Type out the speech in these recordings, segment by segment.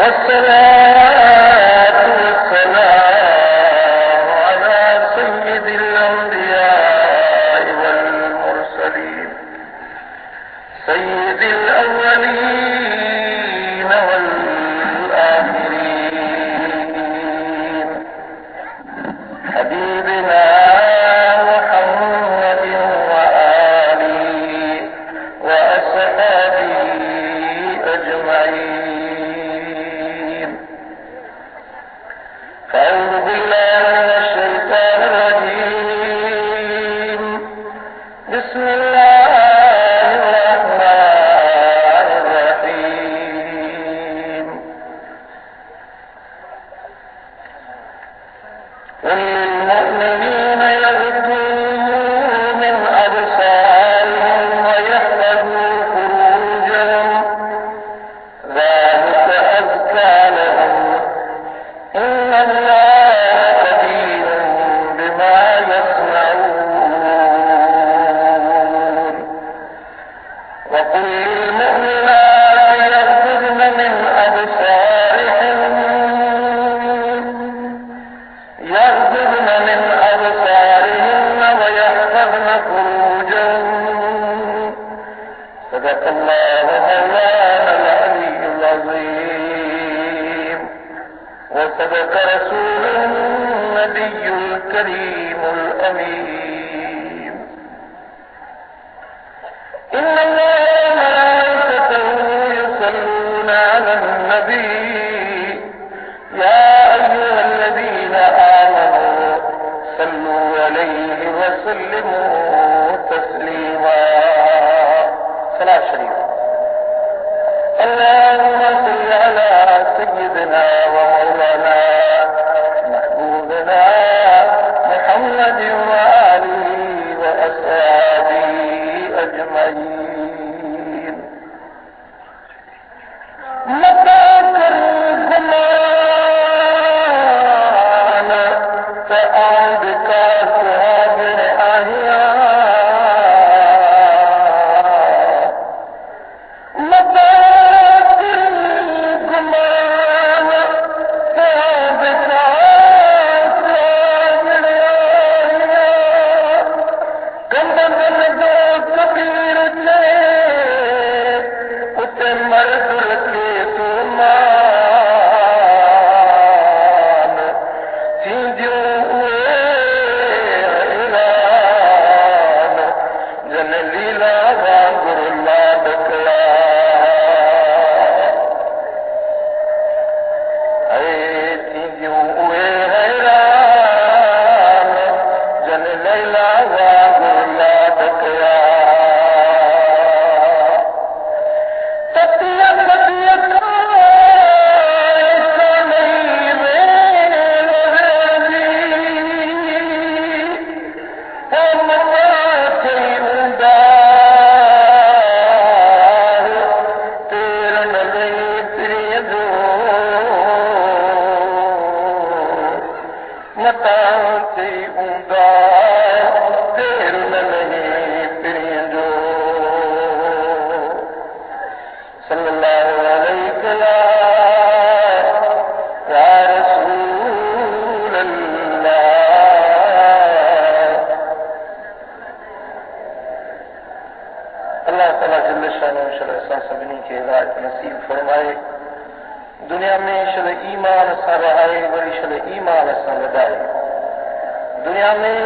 والصلاة والسلام على سيد الأنبياء والمرسلين سيد الأولين والآخرين حبيبنا محمد وآله وأصحابه أجمعين. فأعوذ بالله من الشيطان الرجيم. بسم الله الرحمن الرحيم. قل للمؤمنين يغضوا من أبصارهم ويحفظوا فروجهم ذلك أزكى لهم إن الله خبير بما يصنعون. وقل للمؤمنات يغضضن من أبصارهن ويحفظن فروجهن صدق الله مولانا العلي العظيم وصدق رسوله النبي الكريم الأمين. إن الله وملائكته يصلون على النبي يا أيها الذين آمنوا صلوا عليه وسلموا تسليما. صلاة شريفة. اللهم صل على سيدنا ومولانا محبوبنا محمد وآله وأصحابه أجمعين. متى كرهمان فأعد كاسهابر أحياء. متى كرهمان فأعد كاسهابر أحياء. कंदन जो कबीर थे उते मर्द रखे सुमान थींदियूं उहे हैरान जन लीला वांगुरु लाड कया थींदियूं उहे हैरान जन लीला वांगुरु लाड कया. ततिया नदिया नसीब फरमाए. दुनिया में शल ईमान सां रहाए वरी शल ईमान सां वधाए. दुनिया में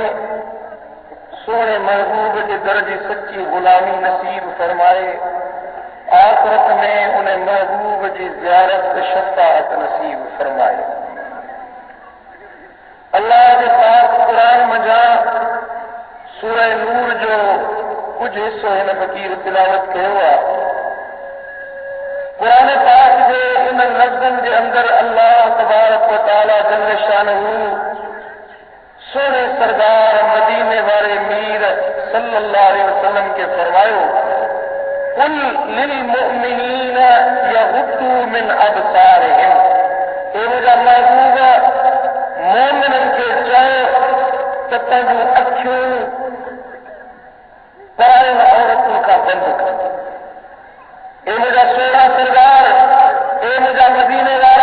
सोने महबूब के दर जी सच्ची गुलामी नसीब फरमाए. आखिरत में उन महबूब जी ज़ियारत शफ़ाअत नसीब फरमाए. अल्लाह के पाक कुरान मजा सूरह नूर जो कुछ हिस्सो हिन फ़कीर तिलावत कयो आहे. कुरान पाक जे इन लफ़्ज़नि जे अंदर अल्लाह तबारक व तआला जल्ल शानहू सोने सरदार मदीने वारे मीर सल्लल्लाहु अलैहि वसल्लम के फरमायो कुल लिल मुमिनीन यगुद्दू मिन अबसारिहिम. ए मुंहिंजा महबूब मोमिननि खे चयो त तूं अखियूं परायण औरतुनि खां बंदि कर. ए मुंहिंजा सोना सरदार ए मुंहिंजा मदीने वारा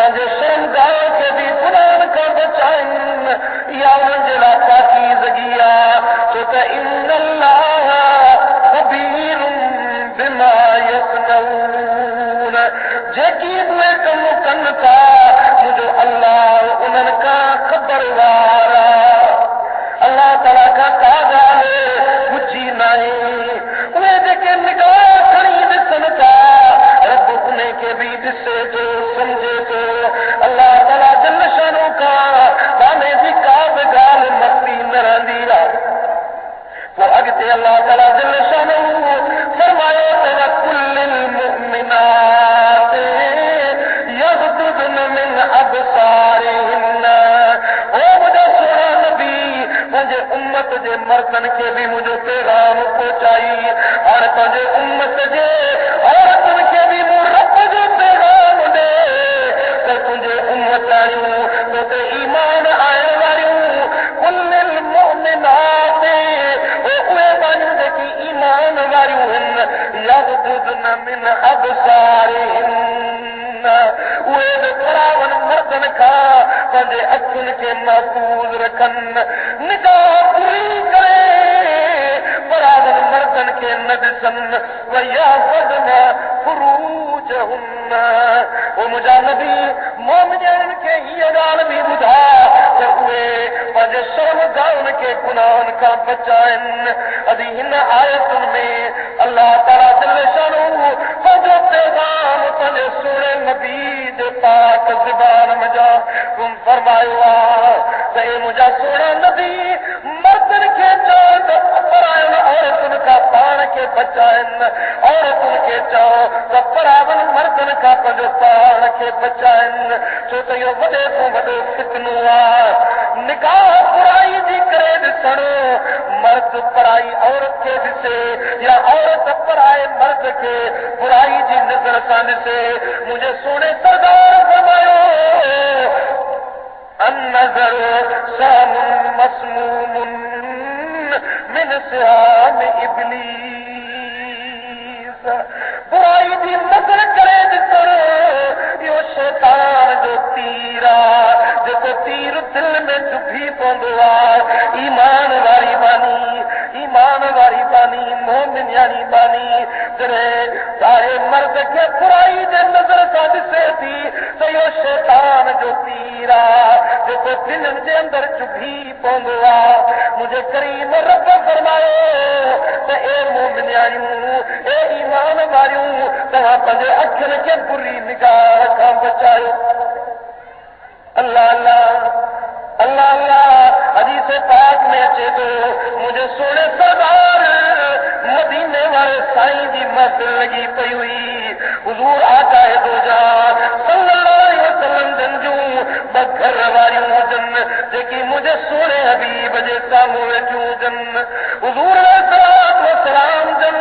पंहिंजे शर्मगाह के भी गुनाहन खां बचाइनि या उन्हनि जे लाइ पाकीज़गी आहे छो त इन्नल्लाह ख़बीरुम बिमा यसनऊन जेकी उहे कम कनि था मुंहिंजो अल्लाह उन्हनि खां ख़बरवार आहे। अल्लाह ताला खां का ॻाल्हि बुझी नाहे। उहे जेके निगाह खणी ॾिसनि था रब उन खे बि ॾिसे थो सम्झे थो। अल्लाह ताला जल शानो खां बाने जी का बि ॻाल्हि मस्ती न रहंदी आहे। पोइ अॻिते अल्लाह ताला जल शानो फरमायो त कुल्लिल मुमिनात यग़्दुदन मिन अबसारिहिन। ओ मुंहिंजो सोना नबी पंहिंजे उम्मत जे मर्दनि खे बि मुंहिंजो पैगाम पहुचाई। हाणे पंहिंजे उम्मत जे औरतुनि खे बि मूं रब जो पैगाम ॾे त तुंहिंजे उम्मत आहियूं तो ते ईमान आयण वारियूं कुल्लिल मुमिनात उहे मायूं जेकी ईमान वारियूं आहिनि यग़्दुदन मिन अबसारिहिन उहे बि परावन मर्दनि खां पंहिंजे अखियुनि खे महफ़ूज़ रखनि निगाह पूरी करे परावन मर्दनि खे न ॾिसनि वयाफ़ज़न फ़ुरूजहुन। ओ मुंहिंजा नबी मोमिननि खे हीअ ॻाल्हि बि ॿुधा त उहे पंहिंजे शर्मगाहुनि खे गुनाहनि खां बचाइनि। अॼु हिन आयतुनि में अल्लाह ताला जल शानो पंहिंजो पैगाम पंहिंजे सुहिणे नबी जे पाक ज़ुबान मज़ा फरमायो आहे त ए मुंहिंजा सुहिणा नबी मर्दनि खे चओ त परायण औरतुनि खां पाण खे बचाइनि। औरतुनि खे चओ त परावन मर्दनि खां पंहिंजो पाण खे बचाइनि छो त इहो वॾे खां वॾो फितनो आहे। निगाह बुराई जी करे ॾिसणु मर्द पराई औरत खे ॾिसे या औरत पराए मर्द खे बुराई जी नज़र सां ॾिसे। मुंहिंजे सोने सरदार फरमायो النظر سام مسموم من سهام ابلیس। बुराई जी नज़र करे ॾिसण इहो शैतान जो तीर आहे जेको तीर दिल में चुभी पवंदो आहे। ईमान वारी बानी मोमिन यानी बानी जॾहिं सारे मर्द खे बुराई जे नज़र सां ॾिसे थी त इहो शैतान जो तीर आहे जेको दिलनि जे अंदरि चुभी पवंदो आहे। मुंहिंजे करीम रब फरमायो त ए मोमिनियायूं ए ईमान वारियूं तव्हां पंहिंजे अखियुनि खे बुरी निगाह खां बचायो। अल्लाह अल्लाह अल्लाह अल्लाह हदीस पाक में अचे थो मुंहिंजे सोने सरदार मदीने वारे साईं जी महफ़िल लॻी पई हुई। हुज़ूर आका दो जान सल्लल्लाहु अलैहि वसल्लम जन जूं ॿ घर वारियूं हुजनि जेकी मुंहिंजे सोने हबीब जे साम्हूं वेठियूं हुजनि। हुज़ूर अलैहिस्सलातु वस्सलाम जन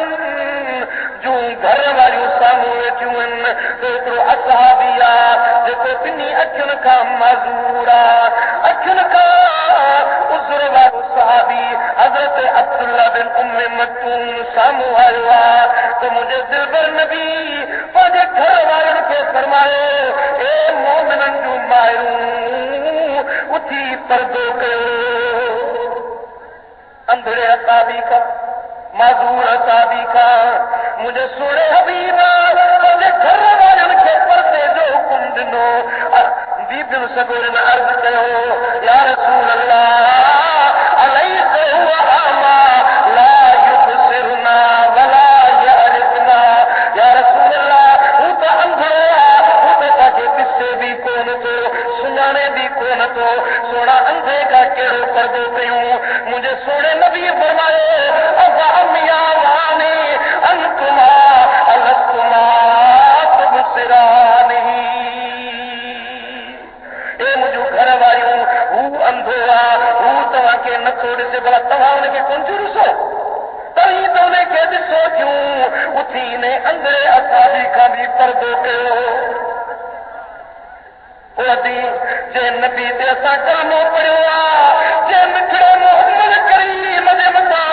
जूं घर वारियूं साम्हूं वेठियूं आहिनि त हिकिड़ो असहाबी आहे जेको ॿिन्ही अखियुनि खां माज़ूर आहे। अखियुनि खां उज़र वारो सहाबी हज़रत अब्दुल्लाह बिन उम्मे मक्तूम साम्हूं आयो आहे त मुंहिंजे दिलबर नबी पंहिंजे घर वारनि खे फरमायो ए मोमिननि जूं मायूं उथी पर्दो कयो। अंधड़े असाबी खां माज़ूर असाबी खां मुंहिंजे सोणे हबीब पंहिंजे घर वारनि खे पर्दे जो हुकुम ॾिनो। बीबियुन सगोरनि अर्ज़ कयो या रसूल अल्लाह अलैस हुवा अमा ला युबसिरुना वला यअरिफना। या रसूल अल्लाह हू त अंधड़ो आहे हू त असांखे ॾिसे बि कोन थो सुञाणे बि कोन थो। सोना अंधे खां कहिड़ो पर्दो कयूं। मुंहिंजे सोणे नबी फरमायो असा अमिया वानी अंतुमा अलस्तुमा तुबसिरानी। घर वारियूं हू अंधो आहे हू तव्हांखे नथो ॾिसे भला तव्हां हुनखे कोन थियूं ॾिसो तव्हीं त हुनखे ॾिसो थियूं। उथी ने अंधड़े असाबी खां बि पर्दो कयो। जे नबी ते असां कलमो पढ़ियो आहे जे मिठड़े मोहम्मद करीम जे मथां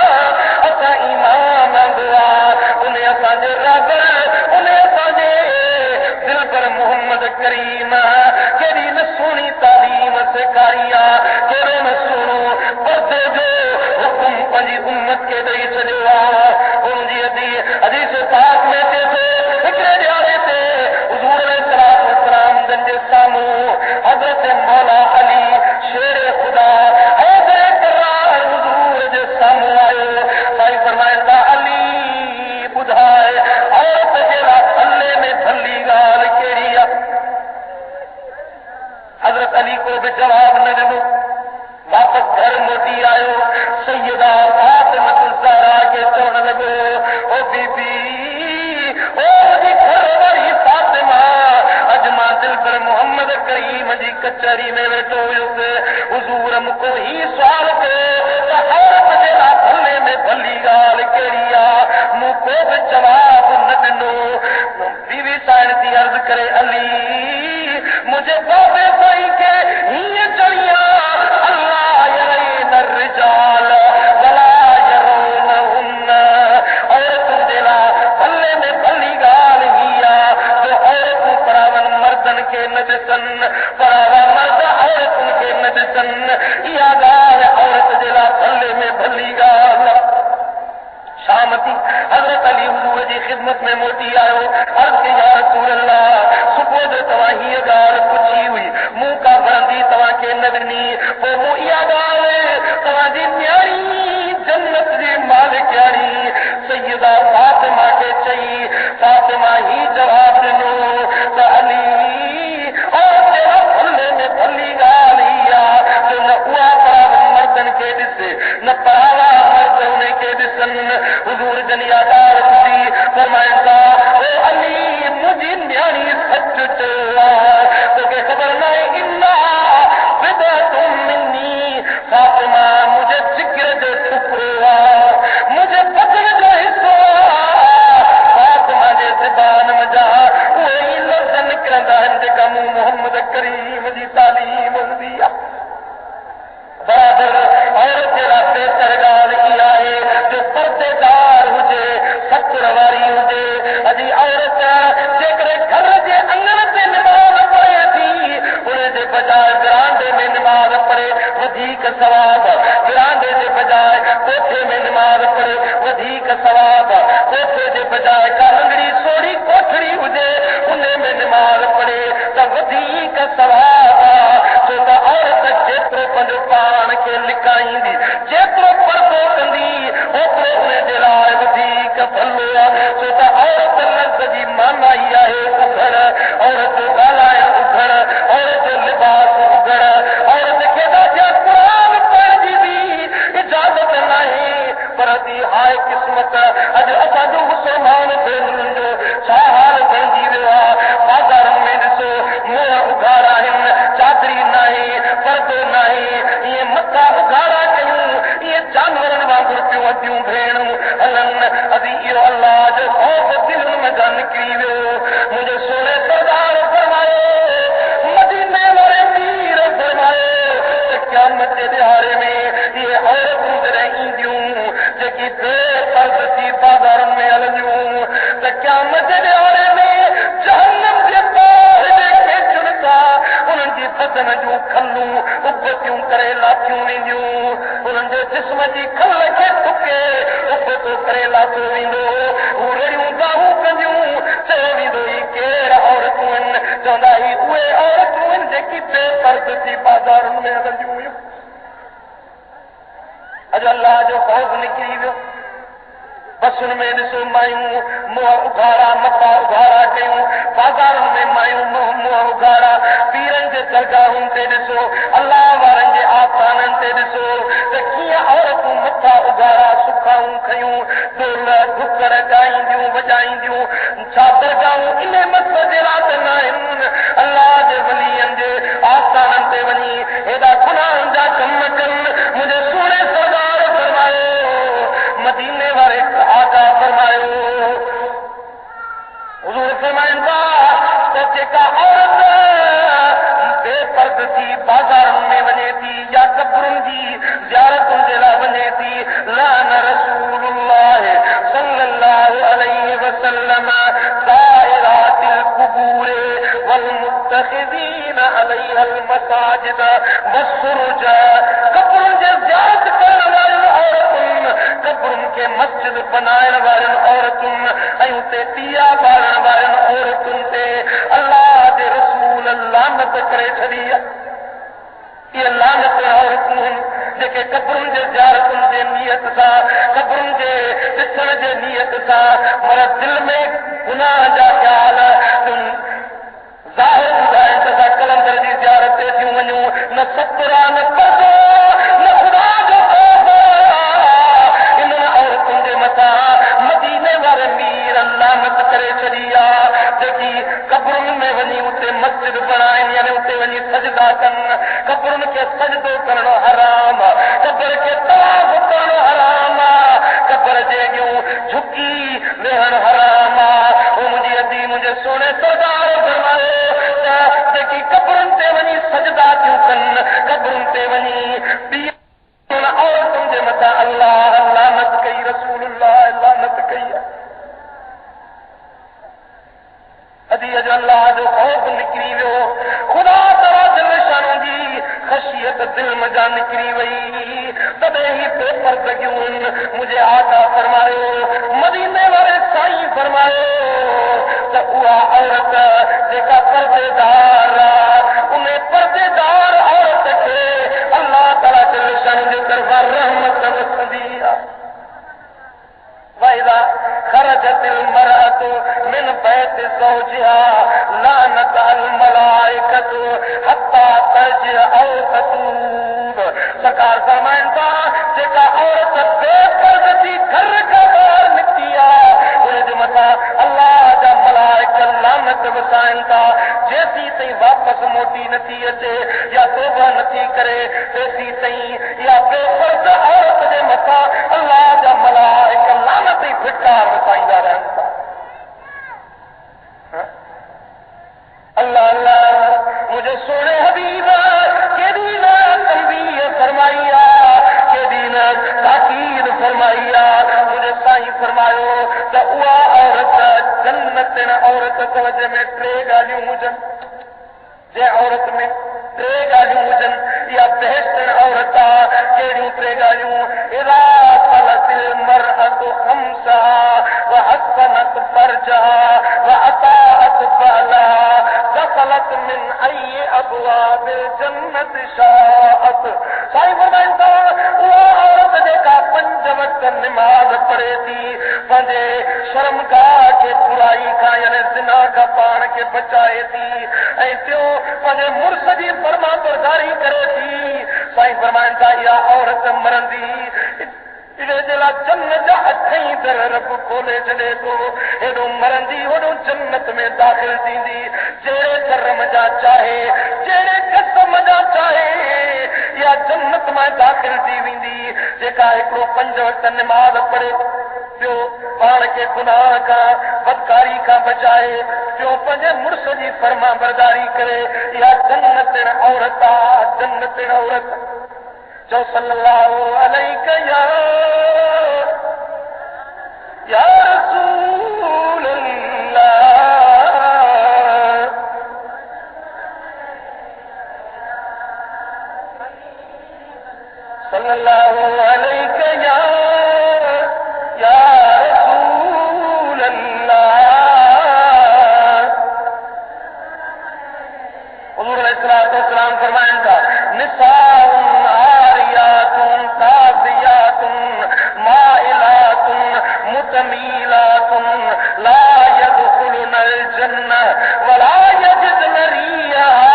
असां ईमान आंदो आहे उन असांजे रब उन असांजे दिलबर मोहम्मद करीम सेखारी आहे कहिड़ो न सुहिणो पर्दे जो हुकुम पंहिंजी उम्मत खे ॾेई छॾियो आहे। उनजी हदीस पाक में अचे थो हिकिड़े ॾियारे ते हुज़ूर अलैहिस्सलाम जन जे साम्हूं हज़रत मौला अली शेर खुदा हैदर करार हुज़ूर जे साम्हूं आयो। साईं फरमाइनि था अली ॿुधाए औरत जे थल्ले में थल्ली ॻाल्हि कहिड़ी आहे? हज़रत अली को बि जवाब न ॾिनो, वापसि घर मोटी आयो। सैयदा फातिमा ज़हरा खे चवण लॻो ओ बीबी ओ मुंहिंजी घरवारी फातिमा, अॼु मां दिलबर मोहम्मद करीम जी कचहरी में वेठो हुयुसि। हुज़ूर मूंखों ही सुवाल कयो त औरत जे थल्ले में भली ॻाल्हि कहिड़ी आहे? मूं को बि जवाब न ॾिनो। बीवी साइण थी अर्ज़ करे अली मुंहिंजे बाबे साईं खे हीअं चढ़िया अल्लाह यरैन रिजाल वला यरौनहुन्न, औरतुनि जे लाइ भले में भली ॻाल्हि ही आहे जो औरतूं परावन मर्दनि खे न ॾिसनि, परावा मर्द औरतुनि खे न ॾिसनि। इहा ॻाल्हि औरत जे लाइ भले में भली ॻाल्हि आहे। शाम थी हज़रत अली हुज़ूर जी ख़िदमत में मोटी आयो। अर्ज़ कई या रसूल अल्लाह सुबुह जो तव्हां हीअ ॻाल्हि पुछी हुई, मूं का वणंदी तव्हांखे न ॾिनी, पोइ मूं इहा ॻाल्हि तव्हांजी न्याणी जन्नत जी मालिकाणी सैयदा फातिमा खे चई। फातिमा ही जवाब ॾिनो त अली और तेरा भले में भली ॻाल्हि ही आहे जो न उहा परावन मर्दनि खे ॾिसे न परावा मर्द उन खे ॾिसनि। हुज़ूर जन इहा ॻाल्हि ॿुधी फरमाइनि था ओ अली मुंहिंजी न्याणी सच चयो आहे, तोखे ख़बर न आहे इन्ना बिदअतुम मिन्नी, फातिमा मुंहिंजे जिगर जो टुकड़ो आहे, मुंहिंजे बदन जो हिसो आहे। फातिमा जे ज़बान मज़ा उहे ई लफ़्ज़ निकिरंदा आहिनि जेका मूं मोहम्मद करीम जी तालीम हूंदी आहे। बराबर औरत जे लाइ बहितर ॻाल्हि इहा आहे जो पर्देदार हुजे, सत्र वारी हुजे। अॼु औरत जेकॾहिं घर जे अंगण ते निमाज़ पढ़े थी उनजे बजाए विरांडे में निमाज़ पढ़े वधीक सवाब, विरांडे जे बजाए कोठे में निमाज़ पढ़े वधीक सवाब, कोठे जे बजाए का लंगड़ी सोढ़ी कोठड़ी हुजे उन में निमाज़ पढ़े त वधीक सवाब आहे। छो त औरत जेतिरो पंहिंजो पाण खे लिकाईंदी, जेतिरो पर्दो कंदी ओतिरो उन जे लाइ वधीक भलो आहे। छो त औरत लफ़्ज़ जी माना ई आहे उघड़, औरत जो ॻाल्हाइण उघड़, औरत जो लिबास उघड़। औरत खे ॾाढा क़ुरान पढ़ण जी बि इजाज़त नाहे, पर थी हाय क़िस्मत अॼु असांजो मुस्लमान भेनरुनि जो छा हाल बणिजी वियो आहे। बाज़ारनि में ॾिसो मुंहं उघाड़ा आहिनि, चादरी नाहे, पर्दो नाहे, ईअं मथा उघाड़ा कयूं, ईअं जानवरनि वांगुरु पियूं अदियूं भेणूं हलनि। अॼु इहो अल्लाह जो ख़ौफ़ दिलनि में जा निकिरी वियो। मुंहिंजे सोने सरदार फरमायो, मदीने वारे मीर फरमायो त क़यामत जे ॾियारे में इहे औरतूं जॾहिं ईंदियूं जेकी बेपर्द थी बाज़ारनि में हलंदियूं त क़यामत जे ॾियारे में जहन्नम जे उन्हनि जी बदन जूं खलूं उबतियूं करे लाथियूं वेंदियूं, उन्हनि जे जिस्म जी खल खे टुके उबतो करे लाथो वेंदो। हू रड़ियूं बाहूं कंदियूं, चयो वेंदो ही केर औरतूं आहिनि? चवंदा ही उहे औरतूं आहिनि जेकी बेपर्द थी बाज़ारुनि में हलंदियूं हुयूं। अॼु अल्लाह जो ख़ौफ़ निकिरी वियो। बसुनि में ॾिसो मायूं मुंहं उघाड़ा, मथा उघाड़ा कयूं, बाज़ारुनि में मायूं मुंहं उघाड़ा, पीरनि जे दरगाहुनि ते ॾिसो, अल्लाह वारनि जे आस्थाननि ते ॾिसो त कीअं औरतूं मथा उघाड़ा सुखाऊं खयूं, ढोल ढुकड़ ॻाईंदियूं वॼाईंदियूं। छा दरगाहूं इन मक़सद जे लाइ त न आहिनि अल्लाह जे वलीअनि जे आस्थाननि ते वञी हेॾा गुनाहनि जा कम कनि। मुंहिंजे सोने सरदार फरमायो, मदीने वारे आका फरमायो, हुज़ूर फरमाइनि था त जेका औरत बेपर्द थी बाज़ारुनि में वञे थी या कब्रुनि जी ज़ियारतुनि जे लाइ वञे थी, लान रसूलुल्लाह सल्लल्लाहु अलैहि वसल्लम मुत्तखिज़ीन अलैहल मसाजिद वस्सुरुज। कब्रुन जे ज़ियारत करण वालियुन औरतुन, कब्रुन के मस्जिद बनाइण वालियुन औरतुन ऐं उते दिया ॿारण वालियुन औरतुन ते अल्लाह जे रसूल लानत करे छॾी आहे। ये लानत औरतूं जेके कब्रुनि जे ज़ियारतुनि जे नियत सां, कब्रुनि जे ॾिसण जे नियत सां पर दिल में गुनाह जा ख़्याल ज़ाहिर ॿुधाइनि त असां कलंदर जी ज़ियारत ते थियूं वञूं, न सतरा न पर्दो न ख़ुदा जो ख़ौफ़। इन्हनि औरतुनि जे मथां मदीने वारे मीर लानत करे छॾी आहे, जेकी कब्रुनि में वञी उते मस्जिद बणाइनि, यानी उते वञी सजदा कनि। कब्रुनि खे सजदो करणो हराम, कब्र खे तवाफ़ करणो हराम, कब्र जे अॻियूं झुकी वेहण हराम। मुंहिंजी अदी मुंहिंजे सोने सरदार फरमायो त जेकी कब्रुनि ते वञी सजदा थियूं कनि, कब्रुनि ते वञी औरतुनि जे मथां अल्लाह लानत कई, रसूलुल्लाह लानत कई आहे। अदीअ जो अल्लाह जो ख़ौफ़ निकिरी वियो, ख़ुदा तआला जल शानो जी ख़शियत दिल मज़ा निकिरी वई, तॾहिं ई पेपर लॻियूं। मुंहिंजे आका फरमायो, मदीने वारे साईं फरमायो त उहा औरत जेका पर्देदार आहे, उन पर्देदार औरत खे अल्लाह तआला जल शानो जे तरफ़ां रहमत वसंदी आहे। वइज़ा ख़रजतिल मरअतु मिन बैति ज़ौजिहा लानत अल मलाइकतु हत्ता तर्जिअ औ ततूब। सरकार फरमाइनि था, जेका औरत बेपर्दगी घर खां ॿाहिरि निकिती आहे, उनजे मथां अल्लाह जा मलाइक लानत वसाइनि था, जेसीं ताईं वापसि मोटी नथी अचे या तौबा नथी करे, तेसीं ताईं या बेपर्द औरत जे मथां अल्लाह जा मलाइक लानत ई फिटकार वसाईंदा रहनि था। अल्लाह अल्लाह मुंहिंजे सोने हबीब केॾी न तंबीह फरमाई आहे, केॾी न ताकीद फरमाई आहे। मुंहिंजे साईं फरमायो त उहा औरत जन्नत औरत तवजे में टे ॻाल्हियूं हुजनि, जंहिं औरत में टे ॻाल्हियूं हुजनि, इहा बहिश्त औरत आहे। कहिड़ियूं टे ॻाल्हियूं? इज़ा सलतिल मरअतु खम्सहा व हसनत फर्जहा व अताअत बअलहा दखलत मिन अय्यि अबवाबिल जन्नत शाअत। साईं फरमाइनि था, उहा औरत जेका 5 वक़्त निमाज़ पढ़े थी, पंहिंजे शर्मगाह खे बुराई खां यानी ज़िना खां पाण खे बचाए थी, ऐं टियों पंहिंजे मुड़ुस जी फर्मा बरदारी करे थी, साईं फरमाइनि था इहा औरत मरंदी इनजे लाइ जन्नत जा 8 दर रब खोले छॾे थो। हेॾो मरंदी होॾो जन्नत में दाख़िल थींदी, जहिड़े धर्म जा चाहे, जहिड़े क़स्म जा चाहे, इहा जन्नत में दाख़िल थी वेंदी। जेका हिकिड़ो 5 वक़्त निमाज़ पढ़े, ॿियो पाण खे गुनाह खां बदकारी खां बचाए, ॿियो पंहिंजे मुड़ुस जी फर्मा बरदारी करे, इहा जन्नत औरत आहे, जन्नत औरत। जो सल्लल्लाहु अलैहि या रसूल अल्लाह, सल्लल्लाहु अलैहि या रसूल अल्लाह। हुज़ूर अलैहिस्सलाम फरमाइनि था, निसाउन आरियातुन कासियातुन माइलातुन मुतमीलातुन ला यदखुलुनल जन्नह वला यजिदन रियहा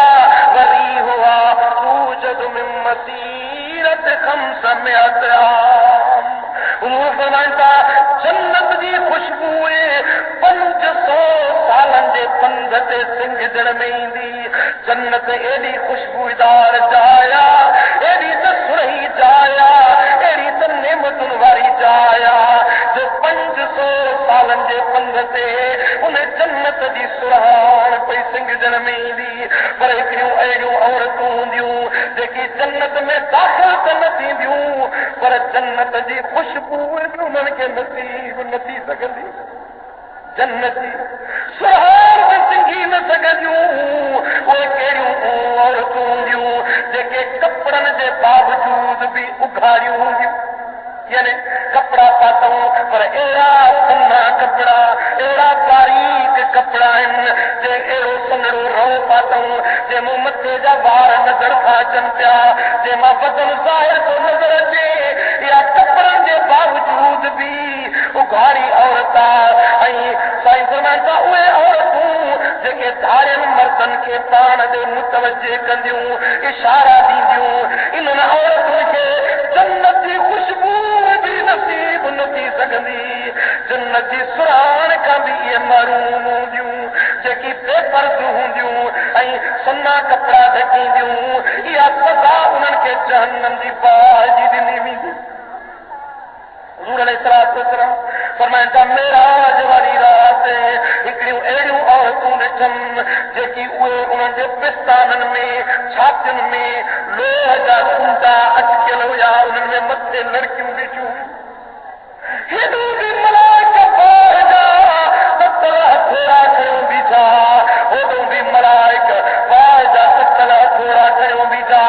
व रिहुहा तूजदु मिन मसीरत 500 आम। हुज़ूर फरमाइनि था, जन्नत जी खुशबू 500 सालनि जे पंध ते सिंघजण में ईंदी। जन्नत एॾी खुशबूदार जाया, एॾी त सुरही जाया, एॾी त नेमतुनि वारी जाया, जो 500 सालनि जे पंध ते उन जन्नत जी सुरहाण पई सिंघजण में ईंदी। पर हिकिड़ियूं अहिड़ियूं औरतूं हूंदियूं जेकी जन्नत में दाख़िल त न थींदियूं, पर जन्नत जी खुशबू बि उन्हनि खे नसीब न थी सघंदी। जन्नत जी सुरहाण बि सिंघी न सघंदियूं। उहे वतन के बावजूद भी उघाड़ियों हूंदियूं, यानी कपड़ा पातूं पर अहिड़ा सन्हा कपड़ा, अहिड़ा बारीक कपड़ा आहिनि जे अहिड़ो सन्हड़ो रओ पातूं जे मूं मथे जा वार नज़र था अचनि पिया, जे मां बदन ज़ाहिर थो नज़र अचे, या कपड़नि जे बावजूद भी उघाड़ी औरत आहे। ऐं साईं फरमाइनि था उहे औरतूं जेके धारियनि मर्दनि खे पाण ॾे मुतवजे कंदियूं, इशारा ॾींदियूं, इन्हनि औरतुनि खे जन्नत जी ख़ुशबू नसीब न थी सघंदी। जन्नत जी सुराण खां बि इहे महरूम हूंदियूं जेकी बेपर्द हूंदियूं ऐं सन्हा कपड़ा ढकींदियूं, इहा सज़ा उन्हनि खे जहन्नम जी बाहि जी ॾिनी वेंदी। हुज़ूर अलैहिस्सलाम फरमाइनि था मेराज वारी राति हिकिड़ियूं अहिड़ियूं औरतूं ॾिठमि जेकी उहे उन्हनि जे पिस्ताननि में छातियुनि में लोह जा कुंडा अटकियल हुया, उन्हनि में मथे लड़कियूं ॾिठियूं, हेॾो बि मलाइका बाहि जा सतल हथोड़ा खयों बीठा, होॾो बि मलाइक बाहि जा सतल हथोड़ा खयों बीठा,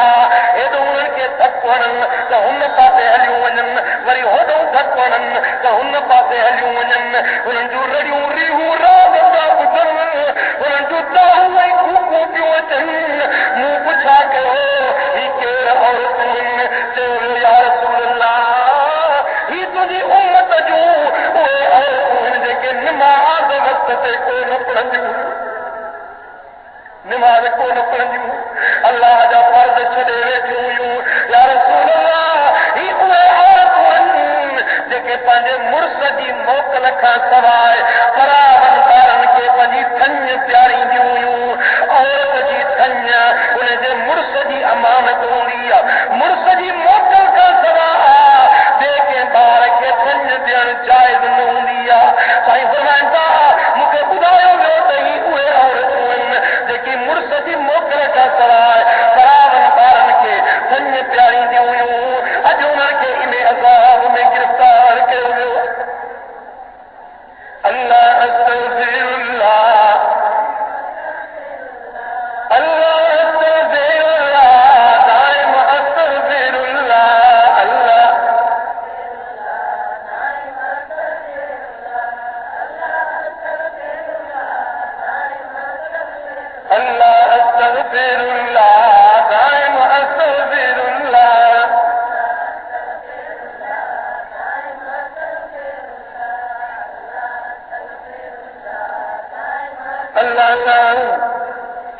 हेॾो उन्हनि खे धक वञनि त हुन पासे हलियूं वञनि, वरी होॾो धक वञनि त हुन पासे हलियूं वञनि, हुननि जूं रड़ियूं रीहूं राग था ॿुधनि, हुननि जूं दाहूं ऐं कूकूं पियूं अचनि। मूं पुछा कयो ही केर औरतूं आहिनि? चयो या रसूल अल्लाह ही तुंहिंजी उम्मत जूं उहे औरतूं आहिनि जेके निमाज़ वक़्त ते कोन पढ़ंदियूं, निमाज़ कोन पढ़ंदियूं, अल्लाह जा फर्ज़ छॾे वेठियूं हुयूं। या रसूल अल्लाह ही उहे औरतूं आहिनि जेके पंहिंजे मुड़ुस जी मोकल खां सवाइ फरावन ॿारनि खे पंहिंजी थञ प्यारींदियूं हुयूं। औरत जी थञ उनजे मुड़ुस जी अमानत हूंदी आहे, मुड़ुस जी मोकल खां सवाइ ॿिए कंहिं ॿार खे थञ ॾियणु जाइज़ न हूंदी आहे। साईं फरमाइनि था मूंखे ॿुधायो वियो त ही उहे औरतूं आहिनि जेकी मुड़ुस जी मोकल खां सवाइ फरावन ॿारनि खे थञ प्यारींदियूं हुयूं। अॼु उन्हनि खे इन अज़ाब में गिरफ़्तार कयो वियो। अल्लाह अस्तग़फिरुल्लाह, अल्लाह अस्तग़फिरुल्लाह, दाइम अस्तग़फिरुल्लाह, अल्लाह अल्लाह अस्तग़फिरुल्लाह, दाइम अस्तग़फिरुल्लाह,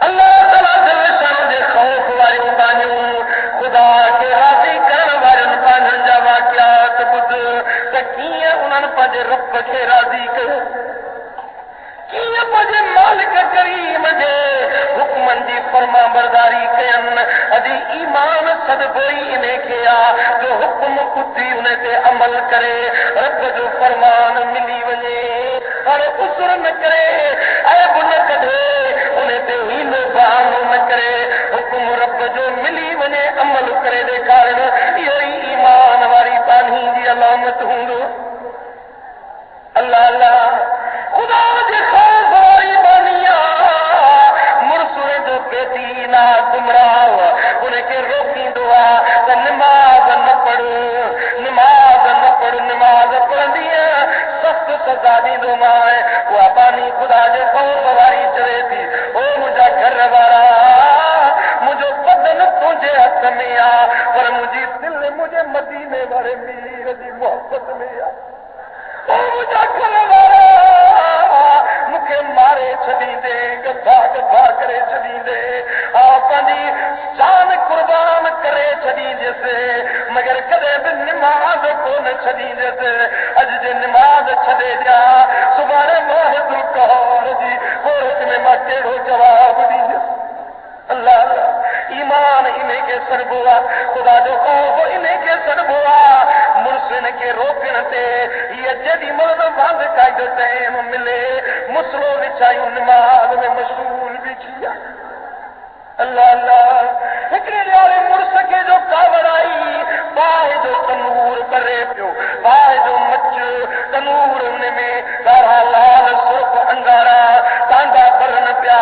अल्लाह ताला जल शान जे ख़ौफ वारियूं बानियूं, ख़ुदा खे राज़ी करण वारनि बानियुनि जा वाक़ियात ॿुध त कीअं उन्हनि पंहिंजे रब खे राज़ी कयो, कीअं पंहिंजे मालिक करीम जे हुक्मनि जी फर्मा बरदारी कयनि। अॼु ईमान सदबो ई इन खे आहे जो हुक्म ॿुधी उन ते अमल करे रब जो फरमान मिली वञे, हाणे उसुर न करे, ऐब न कढे, उन ते हीलो बहानो न करे, हुक्म रब जो मिली वञे अमल करे ॾेखारण, इहो ई ईमान वारी बानी जी अलामत हूंदो। अल्लाह अल्लाह ख़ुदा जे ख़ौफ वारी बानी आहे। मुड़ुस जो बेदीना गुमराह उनखे रोकींदो आहे त निमाज़ न पढ़, निमाज़ न पढ़, निमाज़ पढ़ंदीअ सख़्त सज़ा ॾींदोमांइ। उहा बानी ख़ुदा जे ख़ौफ वारी चवे थी ओ मुंहिंजा घर वारा, मुंहिंजो बदन तुंहिंजे हथ में आहे पर मुंहिंजी दिलि मुंहिंजे मदीने वारे मीर जी मोहबत में आहे। ओ मुंहिंजा घर वारा मूंखे मारे छॾींदे, गधा गधा करे छॾींदे, पंहिंजी जान कुर्बान करे छॾींदसि, मगर कॾहिं बि निमाज़ कोन छॾींदसि। अॼु जे निमाज़ छॾे ॾियां, सुभाणे माहिदुल कौर जी कोर्ट में मां कहिड़ो जवाबु ॾींदसि। अल्लाह ईमान इन खे सॾिबो आहे, ख़ुदा जो ख़ौफ इन खे सॾिबो आहे। मुड़ुस इन खे रोकण ते हीअ जेॾी महिल वांध काइदो टाइम मिले मुसलो विछायूं निमाज़ में मशगूल बीठी आहे। अल्लाह अल्लाह हिकिड़े ॾियारे मुड़ुस खे जो कावड़ आई, बाहि जो तनूर करे पियो, बाहि जो मच तनूर उन में ॻाढ़ा लाल सुर्ख अंगारा टांगा बरनि पिया,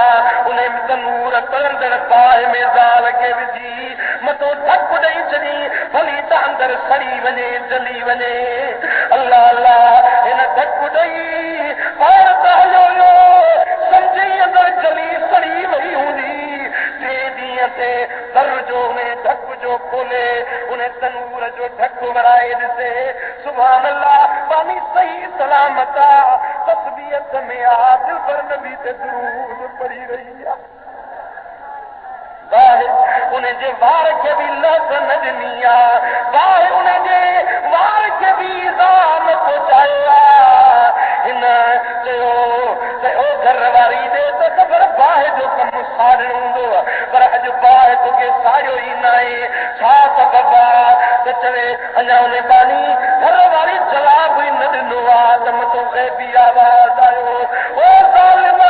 उन तनूर तरंदड़ बाहि में ज़ाल खे विझी मथो ढक ॾेई छॾी भली त अंदरि सड़ी वञे जली वञे। अल्लाह अल्लाह हिन ढक ॾेई औरत हलियो सम्झी अंदरि जली सड़ी वई हूंदी। टे ॾींहं ते दर जो उन ढक जो खोले उन तनूर जो ढक वराए ॾिसे। सुभान अल्लाह पानी सही सलामत आहे तस्बीहत में आ दिल पर नबी ते दुरूद पढ़ी रही आहे। बाहि उन जे वार खे बि लत न ॾिनी आहे। बाहि उन जे वार खे बि ज़ा न पहुचायो आहे। हिन चयो त ओ घर वारी ॾे त ख़बर बाहि जो कमु साड़ियो हूंदो पर अॼु बाहि तोखे साड़ियो ई न आहे। छा सबब आहे त चवे अञा उन बानी घर वारी जवाब ई न ॾिनो आहे त मथो ग़ैबी आवाज़ आयो ओ ज़ालिम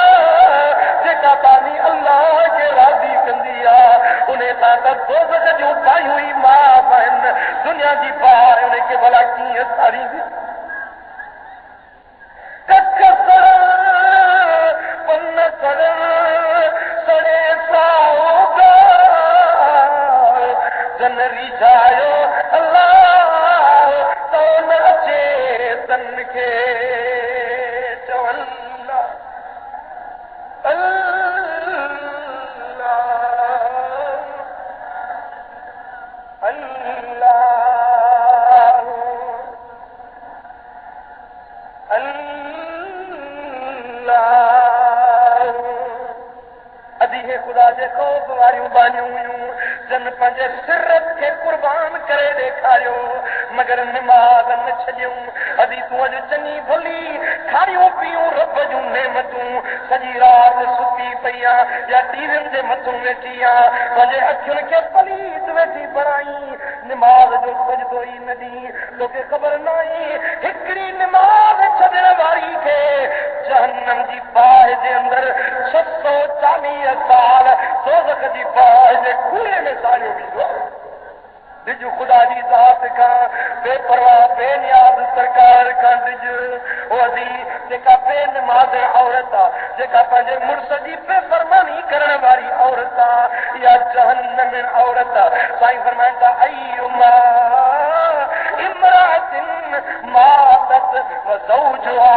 जेका बानी अल्लाह खे राज़ी कंदी आहे उन सां त दोज़ख जूं बाहियूं ई माफ़ आहिनि। दुनिया जी बाहि उन खे भला कीअं साड़ींदी। कख सड़ पन सड़ सड़े साओ जन रिझायो अल्लाह तो न अचे तन खे चवनि खुदा जे ख़ौफ़ वारियूं बानियूं हुयूं जन पंहिंजे सिरत खे कुर्बान करे ॾेखारियो मगर निमाज़ न छॾियूं। अदी तूं अॼु चङी भली खारियूं पीयूं रब जूं नेमतूं सॼी राति सुती पई आहे या टीवियुनि जे मथां वेठी आहे पंहिंजे अखियुनि खे पलीत वेठी बणाई निमाज़ जो सजदो ई न ॾी। तोखे ख़बर न आहे हिकिड़ी निमाज़ छॾण वारी खे जहन्नम जी बाहि जे अंदरि 640 साल दोज़ख जी बाहि जे खूह में साड़ियो वेंदो आहे। डिज ख़ुदा जी ज़ात खां बेपरवाह बेनियाज़ सरकार खां डिज वधी जेका बेनमाज़ औरत आहे जेका पंहिंजे मुड़ुस जी बेफ़रमानी करण वारी औरत आहे या जहन्नम औरत आहे। साईं फरमाइनि था अय्युमा इमरातिन मातत व ज़ौजुहा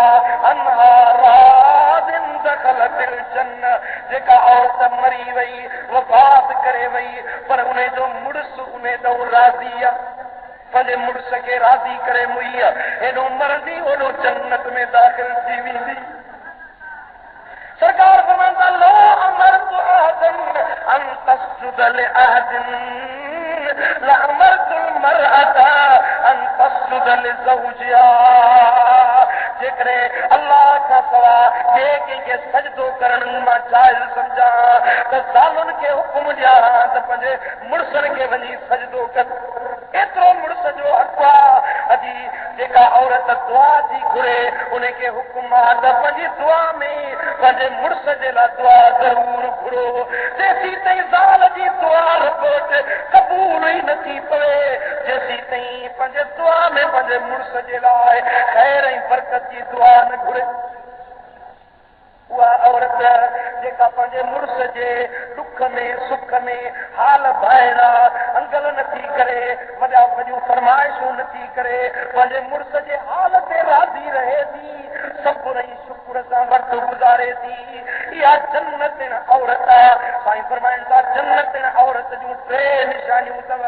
अन्हा रादिन दखलतिल जन्नह। जेका औरत मरी वई वफ़ात करे वई पर उन जो मुड़ुस उन ॾों राज़ी आहे पंहिंजे मुड़ुस खे राज़ी करे मुई हेॾो मरंदी ओॾो जन्नत में दाख़िल थी वेंदी। सरकार फरमाइनि था लो अमरतु अहदन अन तस्जुद लिअहदिन लअमरतुल मरअता अन तस्जुद लिज़ौजिहा। जेकॾहिं अल्लाह खां सवा ॿिए कंहिंखे सजदो करण मां जाइज़ सम्झा त ज़ालुनि खे हुकुम ॾियां त पंहिंजे मुड़ुसनि खे वञी सजदो कर। एतिरो मुड़ुस जो हक़ आहे। अॼु जेका औरत दुआ थी घुरे उनखे हुकुम आहे त पंहिंजी दुआ में पंहिंजे मुड़ुस जे लाइ दुआ ज़रूर घुरो। जेसीं ताईं ज़ाल जी दुआ रिपोर्ट क़बूल ई नथी पवे जेसीं ताईं पंहिंजे दुआ में पंहिंजे मुड़ुस जे लाइ ख़ैर ऐं बरकत जी दुआ न घुरे। उहा औरत जेका पंहिंजे मुड़ुस जे दुख में सुख में हाल भाइरा अंगल नथी करे वॾा वॾियूं फरमाइशूं नथी करे पंहिंजे मुड़ुस जे हाल ते राज़ी रहे थी सब्र ऐं शुक्र सां वक़्तु गुज़ारे थी इहा जन्नत औरत आहे। साईं फरमाइनि था जन्नत औरत जूं 3 निशानियूं अथव।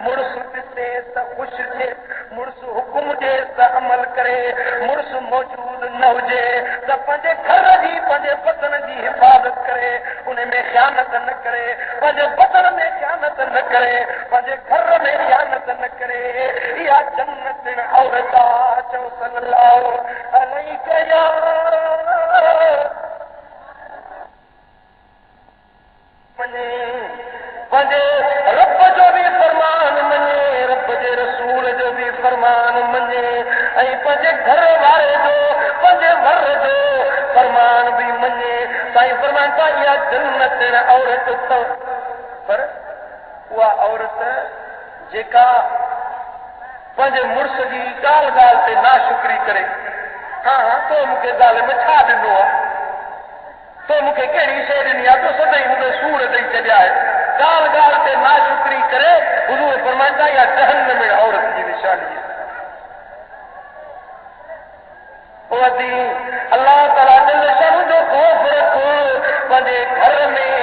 मुड़ुस ॾिसे त ख़ुशि थिए मुड़ुस हुकुम ॾिए त अमल करे मुड़ुस मौजूद न हुजे त पंहिंजे घर जी पंहिंजे बदन जी हिफ़ाज़त करे उन में ख़यानत न करे पंहिंजे बदन में ख़यानत न करे पंहिंजे घर में ख़यानत न करे इहा जन्नत औरत आहे। चओ सल्लल्लाहु अलैहि या पंहिंजे रब जो बि फरमान मञे रब जे रसूल जो बि फरमान मञे ऐं पंहिंजे घर वारे जो पंहिंजे मर जो फरमान बि मञे। साईं फरमान था इहा जन्नत औरत अथव। पर उहा औरत जेका पंहिंजे मुड़ुस जी ॻाल्हि ॻाल्हि ते नाशुक्री करे हा तो मूंखे ज़ालिम छा ॾिनो आहे तो मूंखे कहिड़ी शइ ॾिनी आहे तो सदाईं मूंखे सूर ॾेई छॾिया आहे। ॻाल्हि ॻाल्हि ते नाशुक्री करे हुज़ूर फरमाईंदा इहा जहन्नम में औरत जी निशानी आहे। अल्लाह ताला जल शान जो ख़ौफ़ रखो, पंहिंजे घर में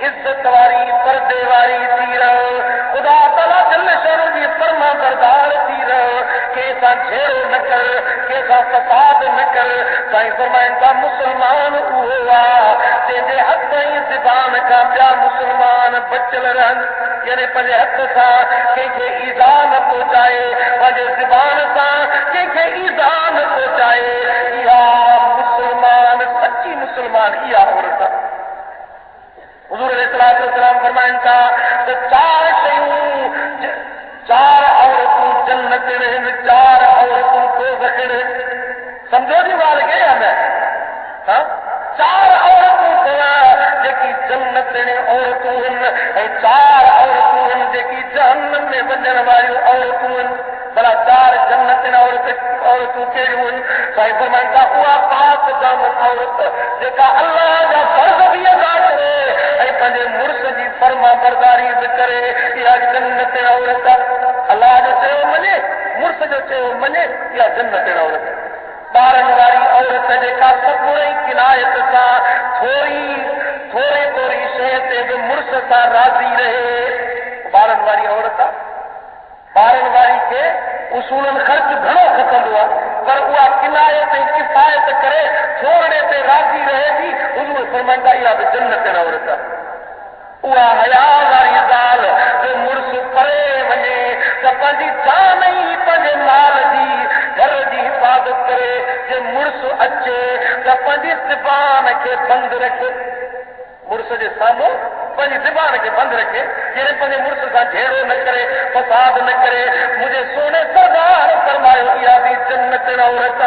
इज़त वारी पर्दे वारी थी रहो, ख़ुदा ताला जल शान जी फर्मा बरदार थी रहो, कंहिंसां झेड़ो न कर, कंहिंसां फसाद न कर। साईं फरमाइनि था मुस्लमान उहो आहे जंहिंजे हथ ऐं ज़बान खां ॿिया मुस्लमान बचियल रहनि, यानी पंहिंजे हथ सां कंहिंखे ईज़ा न पहुचाए, पंहिंजे ज़बान सां कंहिंखे ईज़ा न पहुचाए। इहा मुस्लमान सची मुस्लमान इहा औरत आहे। हुज़ूर अलैहिस्सलाम फरमाइनि था त चार औरतूं जन्नत आहिनि, चार औरतूं दोज़ख आहिनि। सम्झो जी ॻाल्हि खे या न? हाँ, चार औरतूं जेकी जन्नत औरतूं आहिनि ऐं चार औरतूं आहिनि जेकी जहन्नम में वञण वारियूं औरतूं आहिनि। भला चार जन्नत औरतूं कहिड़ियूं आहिनि? साईं फरमाइनि था उहा पाक दामन औरत जेका अल्लाह जा फर्ज़ बि अदा करे ऐं पंहिंजे मुड़ुस जी फर्मा बरदारी बि करे, इहा जन्नत औरत आहे। अल्लाह जो चयो मञे, मुड़ुस जो चयो मञे, इहा जन्नत औरत आहे। ॿारनि वारी औरत जेका सब्र ऐं किनायत सां थोरी शइ ते बि मुड़ुस सां राज़ी रहे, ॿारनि वारी औरत आहे। ॿारनि वारी खे उसूलन ख़र्च घणो खपंदो आहे, पर उहा किनायत ऐं किफ़ायत करे थोरे ते राज़ी रहे थी। हुज़ूर फरमाईंदा इहा बि जन्नत औरत आहे। उहा हया वारी ज़ाल जो मुड़ुस परे वञे त पंहिंजी जान ई पंहिंजे माल जी घर जी हिफ़ाज़त करे, जे मुड़ुस अचे त पंहिंजी ज़बान खे बंदि रखे, मुड़ुस जे साम्हूं पंहिंजी ज़बान खे बंदि रखे, जॾहिं पंहिंजे मुड़ुस सां झेड़ो न करे, फसाद न करे। मुंहिंजे सोने सरदार फरमायो इहा बि जन्नत औरत।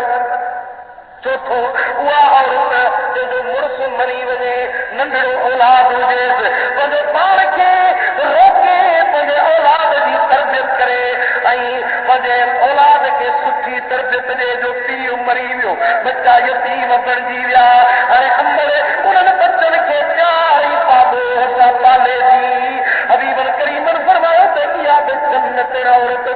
चौथो, उहा औरत जंहिंजो मुड़ुस मरी वञे, नंढड़ो औलाद हुजेसि, पंहिंजे पाण खे रोके पंहिंजे औलाद जी तरबियत करे ऐं पंहिंजे औलाद खे सुठी तरबियत ॾे। जो पीउ मरी वियो, बच्चा यतीम बणिजी विया, हाणे अंदरि उन्हनि बच्चनि खे प्यार ई पाबो असां पाले थी। हबीबन करीमन फरमायो त इहा बि जन्नत औरत।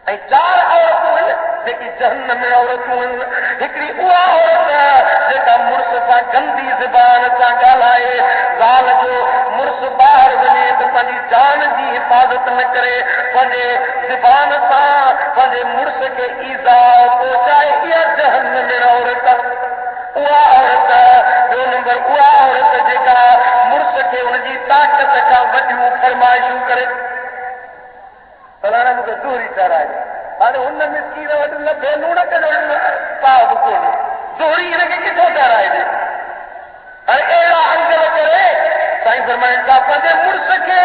ऐं चार औरतूं आहिनि जेकी जहन्नम में औरतूं आहिनि। हिकिड़ी उहा औरत जेका मुड़ुस सां गंदी ज़बान सां ॻाल्हाए, ज़ाल जो मुड़ुस ॿाहिरि वञे त पंहिंजी जान जी हिफ़ाज़त न करे, पंहिंजे ज़बान सां पंहिंजे मुड़ुस खे ईज़ा पहुचाए, इहा जहन्नम में औरत आहे। उहा औरत ॿियो नंबर, उहा औरत जेका मुड़ुस खे हुनजी ताक़त खां वॾियूं फरमाइशूं करे, फलाणा मूंखे दोहरी ठाराए, हाणे हुन मिसकीन वटि न भेनूं न कजो पाव बि कोन्हे, दोहरी हिनखे किथां ठाराए ॾे। हाणे अहिड़ा अंगल करे साईं फरमाइनि था पंहिंजे मुड़ुस खे